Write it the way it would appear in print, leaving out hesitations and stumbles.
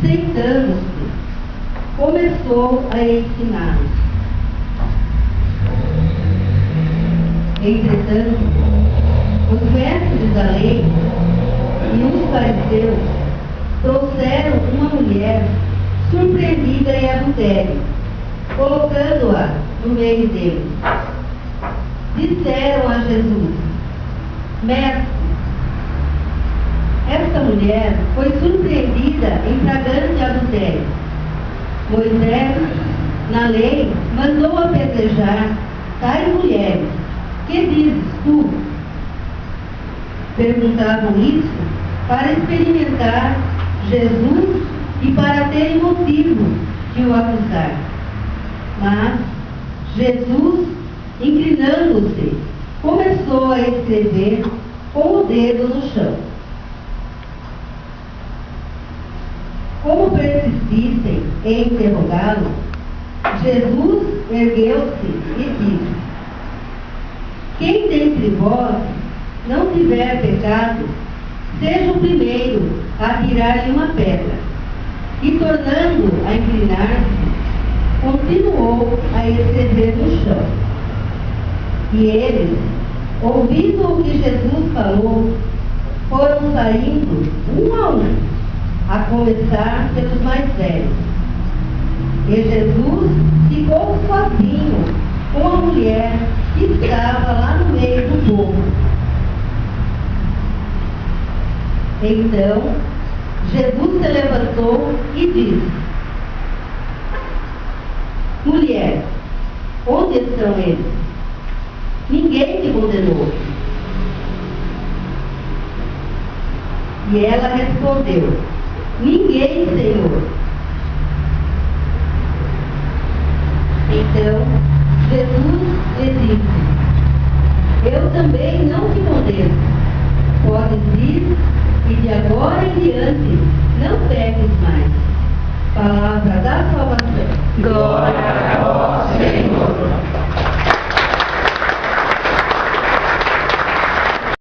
sentando-se, começou a ensiná-los. Entretanto, os mestres da lei e os fariseus trouxeram uma mulher surpreendida em adultério, colocando-a no meio deles. Disseram a Jesus: Mestre, esta mulher foi surpreendida em flagrante adultério. Moisés, na lei, mandou apedrejar tais mulheres. Que dizes tu? Perguntavam isso para experimentar Jesus e para terem motivo de o acusar. Mas Jesus, inclinando-se, começou a escrever com o dedo no chão. Como persistissem em interrogá-lo, Jesus ergueu-se e disse: Quem dentre vós não tiver pecado, seja o primeiro a tirar-lhe uma pedra. E, tornando a inclinar-se, continuou a escrever no chão. E eles, ouvindo o que Jesus falou, foram saindo um, a começar pelos mais velhos. E Jesus ficou sozinho com a mulher que estava lá no meio do povo. Então, Jesus se levantou e disse: Mulher, onde estão eles? Ninguém te condenou. E ela respondeu: Ninguém, Senhor. Então, Jesus lhe disse: Eu também não te condeno. Podes ir